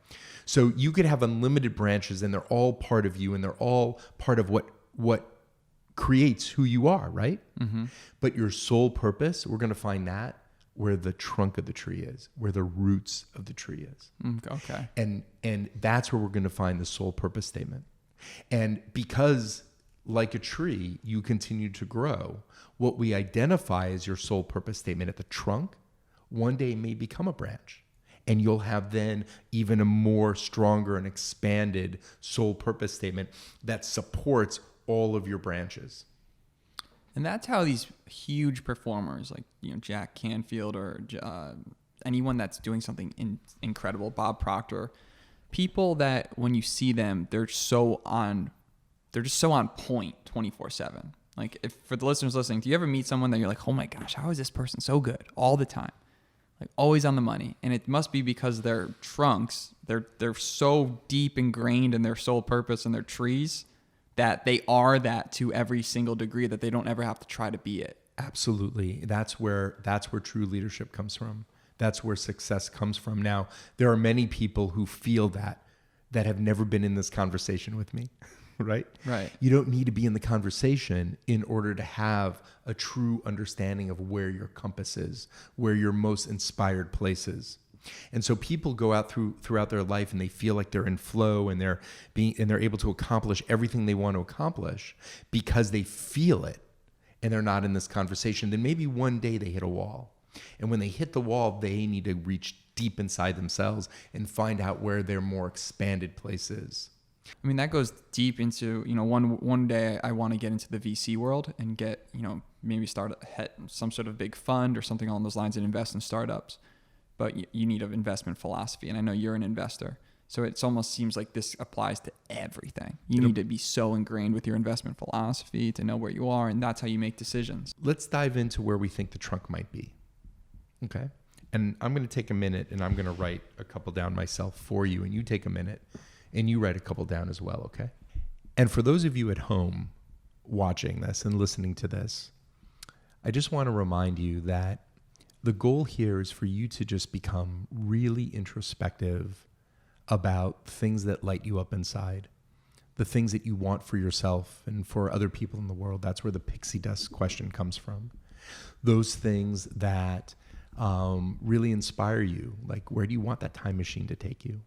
So you could have unlimited branches and they're all part of you and they're all part of what creates who you are, right? Mm-hmm. But your soul purpose, we're going to find that where the trunk of the tree is, where the roots of the tree is.
Okay.
And that's where we're going to find the soul purpose statement. And because like a tree, you continue to grow, what we identify as your soul purpose statement at the trunk, one day may become a branch. And you'll have then even a more stronger and expanded soul purpose statement that supports all of your branches.
And that's how these huge performers like, Jack Canfield or anyone that's doing something incredible, Bob Proctor, people that when you see them, they're just so on point 24/7. Like if for the listeners listening, do you ever meet someone that you're like, oh my gosh, how is this person so good all the time? Like always on the money. And it must be because their trunks, they're so deep ingrained in their soul purpose and their trees that they are that to every single degree that they don't ever have to try to be it.
Absolutely. That's where true leadership comes from. That's where success comes from. Now, there are many people who feel that have never been in this conversation with me, right?
Right.
You don't need to be in the conversation in order to have a true understanding of where your compass is, where your most inspired place is. And so people go out throughout their life and they feel like they're in flow and they're able to accomplish everything they want to accomplish because they feel it and they're not in this conversation. Then maybe one day they hit a wall. And when they hit the wall, they need to reach deep inside themselves and find out where their more expanded place is.
I mean, that goes deep into, one day I want to get into the VC world and get, maybe start some sort of big fund or something along those lines and invest in startups. But you need an investment philosophy. And I know you're an investor. So it almost seems like this applies to everything. You need to be so ingrained with your investment philosophy to know where you are. And that's how you make decisions.
Let's dive into where we think the trunk might be. Okay. And I'm going to take a minute and I'm going to write a couple down myself for you. And you take a minute and you write a couple down as well. Okay. And for those of you at home watching this and listening to this, I just want to remind you that the goal here is for you to just become really introspective about things that light you up inside, the things that you want for yourself and for other people in the world. That's where the pixie dust question comes from. Those things that really inspire you, like where do you want that time machine to take you?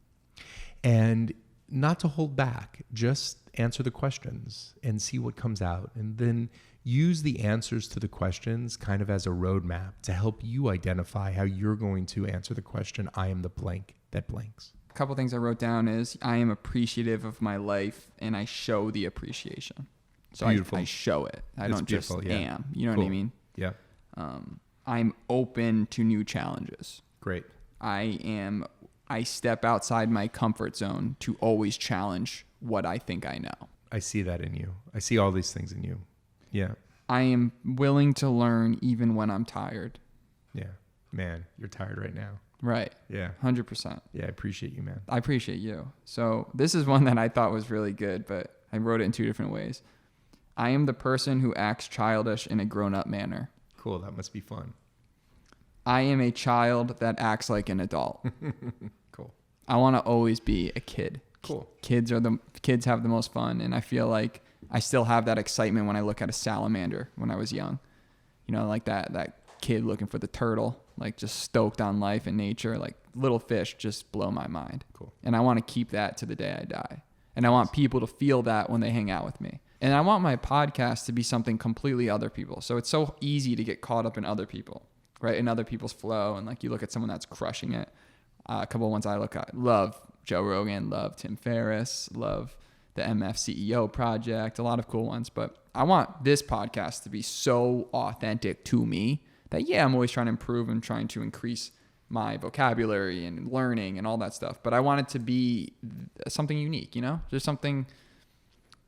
And not to hold back, just answer the questions and see what comes out. And then use the answers to the questions kind of as a roadmap to help you identify how you're going to answer the question, I am the blank that blanks.
A couple things I wrote down is I am appreciative of my life and I show the appreciation. So I show it. I don't just am. You know what I mean?
Yeah.
I'm open to new challenges.
Great.
I step outside my comfort zone to always challenge what I think I know.
I see that in you. I see all these things in you. Yeah.
I am willing to learn even when I'm tired.
Yeah. Man, you're tired right now.
Right.
Yeah.
100%.
Yeah, I appreciate you, man.
I appreciate you. So this is one that I thought was really good, but I wrote it in two different ways. I am the person who acts childish in a grown-up manner.
Cool. That must be fun.
I am a child that acts like an adult.
Cool.
I want to always be a kid
Cool.
Kids have the most fun, and I feel like I still have that excitement when I look at a salamander when I was young. You know, like that kid looking for the turtle, like just stoked on life and nature. Like little fish just blow my mind.
Cool.
And I want to keep that to the day I die. And I want people to feel that when they hang out with me. And I want my podcast to be something completely other people. So it's so easy to get caught up in other people, right? In other people's flow. And like you look at someone that's crushing it. A couple of ones I look at, love Joe Rogan, love Tim Ferriss, love the MF CEO project, a lot of cool ones. But I want this podcast to be so authentic to me that, yeah, I'm always trying to improve and trying to increase my vocabulary and learning and all that stuff. But I want it to be something unique, you know, just something.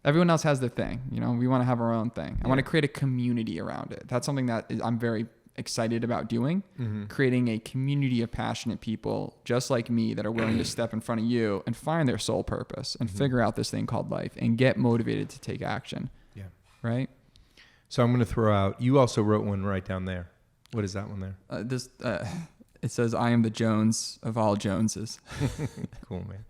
Everyone else has their thing, you know, we want to have our own thing. I want to create a community around it. That's something that I'm very excited about doing, creating a community of passionate people just like me that are willing to step in front of you and find their soul purpose and figure out this thing called life and get motivated to take action. Yeah. Right.
So I'm going to throw out, you also wrote one right down there. What is that one there?
It says, I am the Jones of all Joneses.
Cool, man.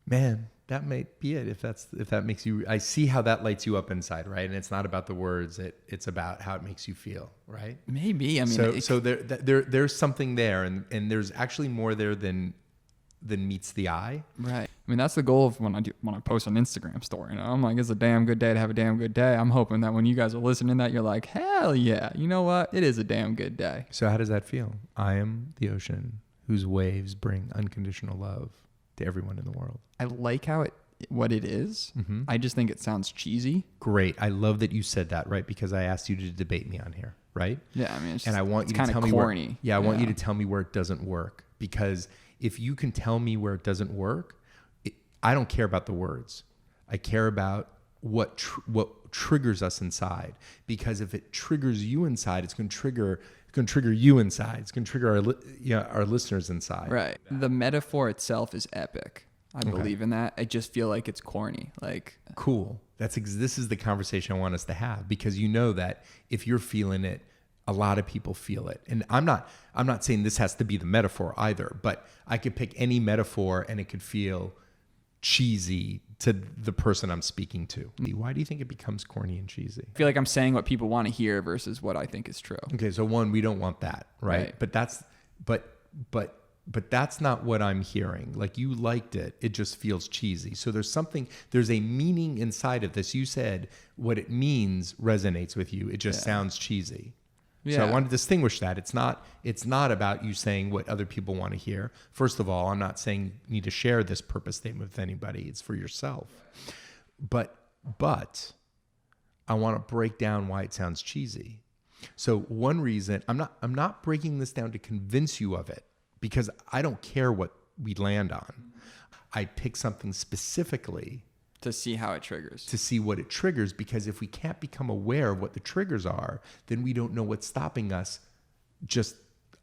Man, that might be it. If that makes you, I see how that lights you up inside, right? And it's not about the words; it's about how it makes you feel, right?
Maybe. I mean,
so there's something there, and there's actually more there than meets the eye.
Right. I mean, that's the goal of when I post an Instagram story. You know, I'm like, it's a damn good day to have a damn good day. I'm hoping that when you guys are listening to that, you're like, hell yeah, you know what? It is a damn good day.
So how does that feel? I am the ocean whose waves bring unconditional love to everyone in the world.
I like what it is. I just think it sounds cheesy.
Great. I love that you said that, right? Because I asked you to debate me on here, right?
Yeah, I mean,
and I want you to tell me corny. I want you to tell me where it doesn't work. Because if you can tell me where it doesn't work, I don't care about the words. I care about what triggers us inside. Because if it triggers you inside, it's going to trigger you inside. It's going to trigger our listeners inside.
Right. The metaphor itself is epic. I believe in that. I just feel like it's corny. Like,
cool. This is the conversation I want us to have, because you know that if you're feeling it, a lot of people feel it. And I'm not saying this has to be the metaphor either, but I could pick any metaphor and it could feel cheesy to the person I'm speaking to. Why do you think it becomes corny and cheesy?
I feel like I'm saying what people want to hear versus what I think is true.
Okay, so one, we don't want that, right? But that's not what I'm hearing. Like, you liked it. It just feels cheesy. So there's a meaning inside of this. You said what it means resonates with you. It just sounds cheesy. Yeah. So I want to distinguish that. It's not about you saying what other people want to hear. First of all, I'm not saying you need to share this purpose statement with anybody. It's for yourself. But I want to break down why it sounds cheesy. So one reason, I'm not breaking this down to convince you of it, because I don't care what we land on. I pick something specifically
to see how it triggers.
To see what it triggers, because if we can't become aware of what the triggers are, then we don't know what's stopping us just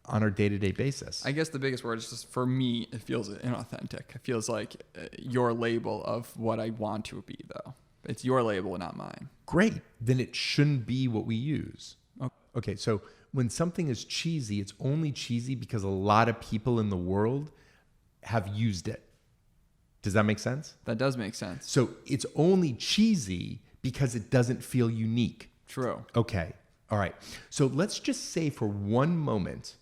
on our day-to-day basis.
I guess the biggest word is just, for me, it feels inauthentic. It feels like your label of what I want to be, though. It's your label, not mine.
Great. Then it shouldn't be what we use. Okay, so when something is cheesy, it's only cheesy because a lot of people in the world have used it. Does that make sense?
That does make sense.
So it's only cheesy because it doesn't feel unique.
True.
Okay. All right. So let's just say for one moment,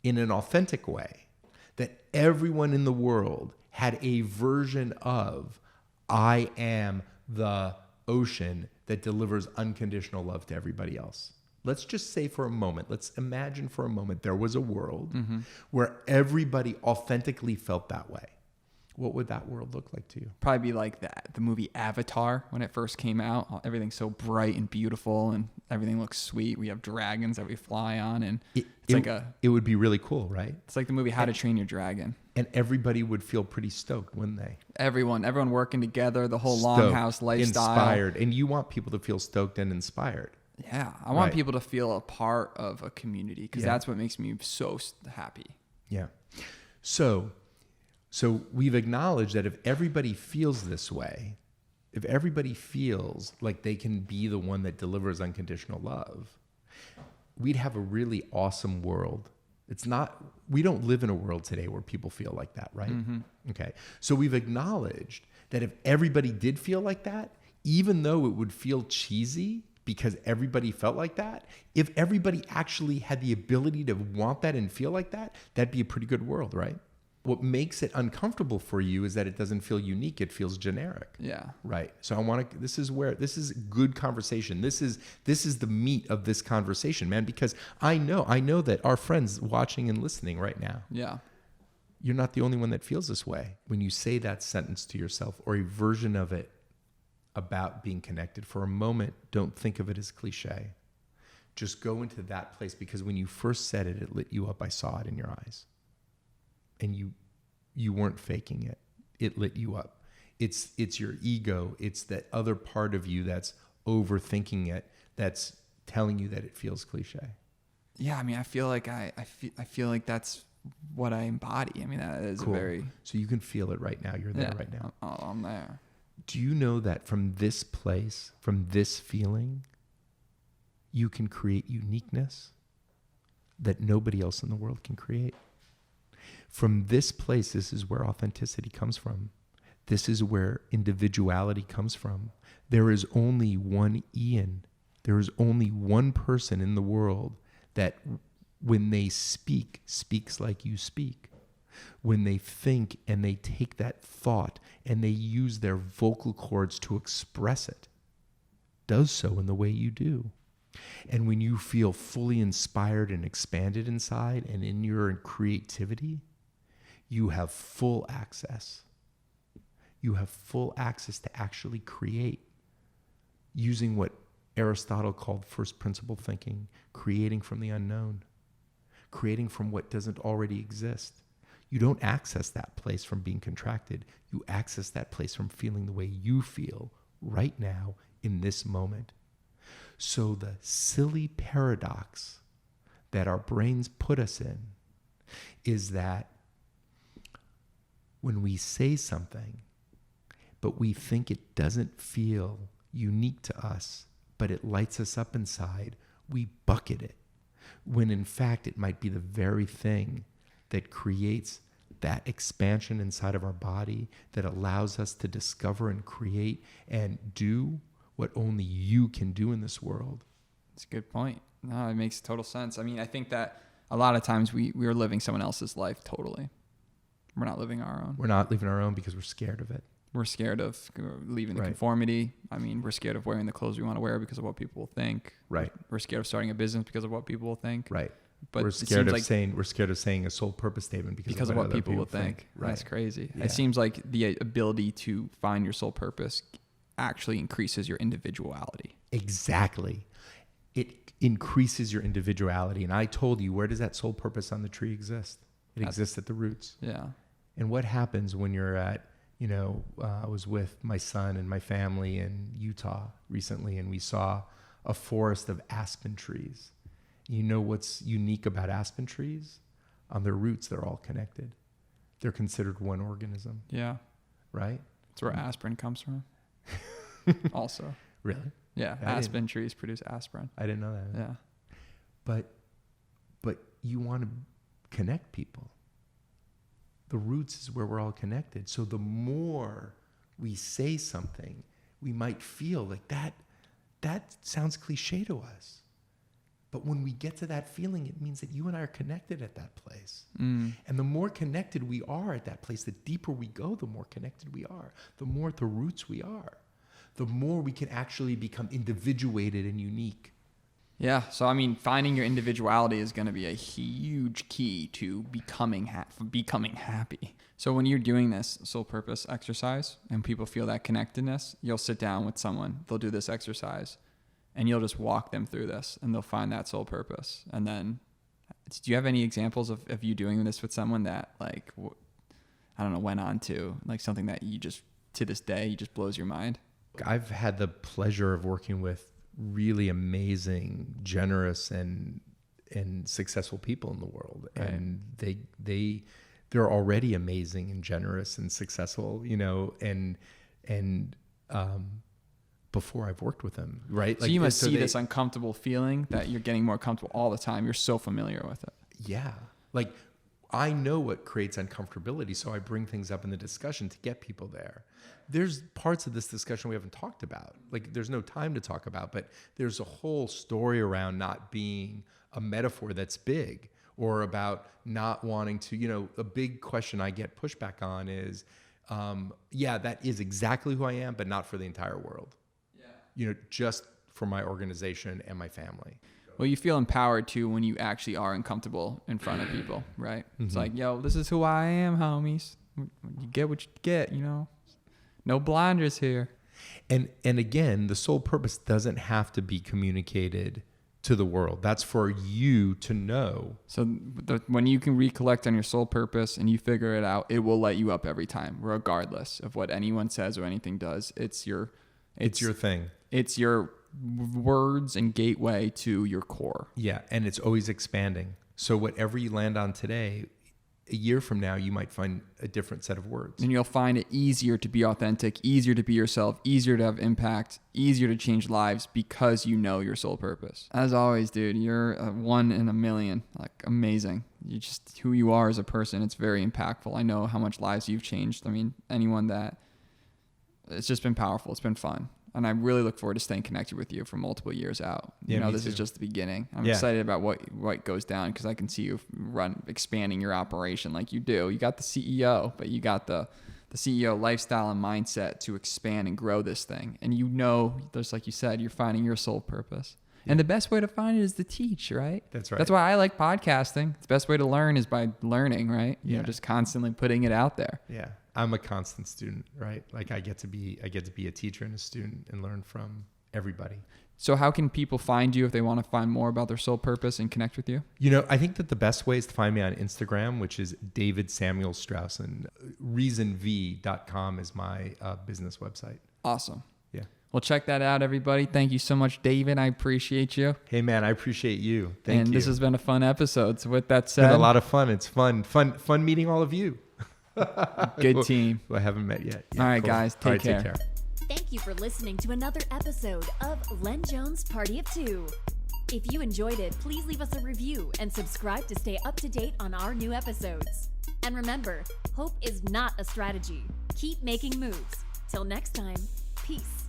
in an authentic way, that everyone in the world had a version of, I am the ocean that delivers unconditional love to everybody else. Let's just say for a moment, let's imagine for a moment there was a world where everybody authentically felt that way. What would that world look like to you?
Probably be like that. The movie Avatar, when it first came out, everything's so bright and beautiful and everything looks sweet. We have dragons that we fly on, and
it would be really cool, right?
It's like the movie How to Train Your Dragon.
And everybody would feel pretty stoked, wouldn't they?
Everyone working together, the whole longhouse lifestyle.
Inspired. And you want people to feel stoked and inspired.
Yeah. I want people to feel a part of a community, because that's what makes me so happy.
Yeah. So we've acknowledged that if everybody feels this way, if everybody feels like they can be the one that delivers unconditional love, we'd have a really awesome world. we don't live in a world today where people feel like that, right? Okay. So we've acknowledged that if everybody did feel like that, even though it would feel cheesy because everybody felt like that, if everybody actually had the ability to want that and feel like that, that'd be a pretty good world, right? What makes it uncomfortable for you is that it doesn't feel unique. It feels generic.
Yeah.
Right. So this is good conversation. This is the meat of this conversation, man, because I know that our friends watching and listening right now,
Yeah.
you're not the only one that feels this way. When you say that sentence to yourself or a version of it about being connected, for a moment, don't think of it as cliche. Just go into that place, because when you first said it, it lit you up. I saw it in your eyes. And you weren't faking it. It lit you up. It's your ego. It's that other part of you that's overthinking it, that's telling you that it feels cliche.
Yeah, I mean, I feel like I feel like that's what I embody. I mean, that is
Cool.
a very...
So you can feel it right now. You're there right now.
I'm there.
Do you know that from this place, from this feeling, you can create uniqueness that nobody else in the world can create? From this place, this is where authenticity comes from. This is where individuality comes from. There is only one Ian. There is only one person in the world that, when they speak, speaks like you speak. When they think and they take that thought and they use their vocal cords to express it, does so in the way you do. And when you feel fully inspired and expanded inside and in your creativity, you have full access. You have full access to actually create using what Aristotle called first principle thinking, creating from the unknown, creating from what doesn't already exist. You don't access that place from being contracted. You access that place from feeling the way you feel right now in this moment. So the silly paradox that our brains put us in is that when we say something, but we think it doesn't feel unique to us, but it lights us up inside, we bucket it. When in fact, it might be the very thing that creates that expansion inside of our body that allows us to discover and create and do what only you can do in this world.
That's a good point. No, it makes total sense. I mean, I think that a lot of times we are living someone else's life totally. We're not living our own.
We're not living our own because we're scared of it.
We're scared of leaving the
Right.
conformity. I mean, we're scared of wearing the clothes we want to wear because of what people will think.
Right.
We're scared of starting a business because of what people will think.
Right.
But
we're
it
scared
seems
of saying a sole purpose statement because
of what
other
people will think.
Right.
That's crazy.
Yeah.
It seems like the ability to find your sole purpose actually increases your individuality.
Exactly. It increases your individuality. And I told you, where does that sole purpose on the tree exist? It exists at the roots.
Yeah.
And what happens when you're at, I was with my son and my family in Utah recently, and we saw a forest of aspen trees. You know what's unique about aspen trees? On their roots, they're all connected. They're considered one organism,
Yeah.
right?
That's where aspirin comes from. Also.
Really?
Yeah. Aspen trees produce aspirin.
I didn't know that.
Yeah.
But you want to connect people. The roots is where we're all connected. So the more we say something, we might feel like that sounds cliche to us. But when we get to that feeling, it means that you and I are connected at that place. And the more connected we are at that place, the deeper we go, the more connected we are. The more at the roots we are, the more we can actually become individuated and unique.
Yeah. So, I mean, finding your individuality is going to be a huge key to becoming happy. So when you're doing this soul purpose exercise and people feel that connectedness, you'll sit down with someone, they'll do this exercise, and you'll just walk them through this and they'll find that soul purpose. And then do you have any examples of you doing this with someone that went on to like something that you just, to this day, just blows your mind?
I've had the pleasure of working with really amazing, generous and successful people in the world. Right. And they're already amazing and generous and successful, and before I've worked with them, right?
So you must see this uncomfortable feeling that you're getting more comfortable all the time. You're so familiar with it.
Yeah. Like I know what creates uncomfortability, so I bring things up in the discussion to get people there. There's parts of this discussion we haven't talked about. Like, there's no time to talk about, but there's a whole story around not being a metaphor that's big, or about not wanting to, a big question I get pushback on is, that is exactly who I am, but not for the entire world. Yeah. Just for my organization and my family.
Well, you feel empowered too when you actually are uncomfortable in front of people, right? Mm-hmm. It's like, yo, this is who I am, homies. You get what you get, No blinders here.
And again, the soul purpose doesn't have to be communicated to the world. That's for you to know.
So when you can recollect on your soul purpose and you figure it out, it will light you up every time, regardless of what anyone says or anything does. It's your
thing.
It's your words and gateway to your core.
Yeah, and it's always expanding. So whatever you land on today, a year from now, you might find a different set of words.
And you'll find it easier to be authentic, easier to be yourself, easier to have impact, easier to change lives because you know your soul purpose. As always, dude, you're a 1 in a million. Like, amazing. You just, who you are as a person, it's very impactful. I know how much lives you've changed. I mean, it's just been powerful. It's been fun. And I really look forward to staying connected with you for multiple years out.
Yeah,
this is just the beginning. I'm excited about what goes down because I can see you expanding your operation like you do. You got the CEO, but you got the CEO lifestyle and mindset to expand and grow this thing. And there's, like you said, you're finding your soul purpose. Yeah. And the best way to find it is to teach, right?
That's right.
That's why I like podcasting. The best way to learn is by learning, right? Just constantly putting it out there.
Yeah. I'm a constant student, right? Like I get to be a teacher and a student and learn from everybody.
So how can people find you if they want to find more about their soul purpose and connect with you?
I think that the best way is to find me on Instagram, which is David Samuel Strauss, and reasonv.com is my business website.
Awesome.
Yeah.
Well, check that out, everybody. Thank you so much, David. I appreciate you.
Hey, man, I appreciate you. Thank you.
And this has been a fun episode. So with that said,
it's been a lot of fun. It's fun meeting all of you.
Good team.
Who I haven't met yet. Yeah,
all right,
cool.
guys. Take care.
Take care.
Thank you for listening to another episode of Len Jones Party of Two. If you enjoyed it, please leave us a review and subscribe to stay up to date on our new episodes. And remember, hope is not a strategy. Keep making moves. Till next time, peace.